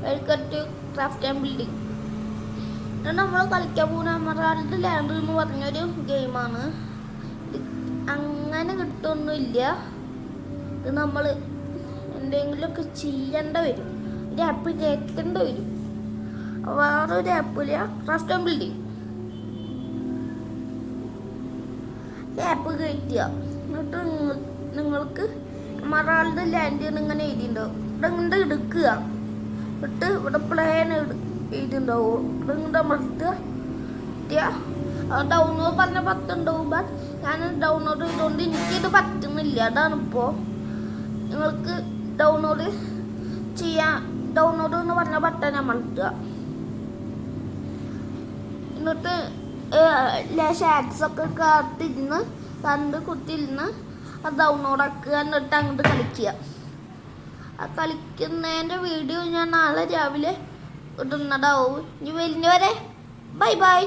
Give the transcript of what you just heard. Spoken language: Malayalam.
Welcome to craft and building. ഇത് നമ്മൾ കളിക്കാൻ പോകുന്ന എമറാൾഡ് ലാൻഡ് എന്ന് പറഞ്ഞൊരു ഗെയിമാണ്. അങ്ങനെ കിട്ടുമൊന്നുമില്ല. ഇത് നമ്മൾ എന്തെങ്കിലുമൊക്കെ ചെയ്യേണ്ട വരും, ഒരു ആപ്പ് കയറ്റേണ്ട വരും. വേറൊരു ആപ്പില്ല, ക്രാഫ്റ്റ് ആൻഡ് ബിൽഡിംഗ്. ആപ്പ് കയറ്റുക, എന്നിട്ട് നിങ്ങൾക്ക് എമറാൾഡ് ലാൻഡ് ഇങ്ങനെ എഴുതിയിട്ടുണ്ടാവും. ഇവിടെ എടുക്കുക, എന്നിട്ട് ഇവിടെ പ്ലാൻ എഴുതിണ്ടാവും. ഇവിടെ അമർത്തുക. ഡൗൺലോഡ് പറഞ്ഞ 10 ഉണ്ടാവും. ബട്ട് ഞാൻ ഡൗൺലോഡ് ചെയ്തുകൊണ്ട് എനിക്കിത് പറ്റുന്നില്ല. അതാണിപ്പോൾ നിങ്ങൾക്ക് ഡൗൺലോഡ് ചെയ്യാൻ ഡൗൺലോഡ് എന്ന് പറഞ്ഞ ബട്ടൺ അമർത്തുക. എന്നിട്ട് ഷാറ്റ്സൊക്കെ കാത്തിരുന്ന് കുത്തിരുന്ന് അത് ഡൗൺലോഡ് ആക്കുക. എന്നിട്ട് അങ്ങോട്ട് കളിക്കുക. ആ കളിക്കുന്നതിൻ്റെ വീഡിയോ ഞാൻ നാളെ രാവിലെ ഇടുന്നതാവും. ഇനി വരുന്നവരെ ബൈ ബൈ.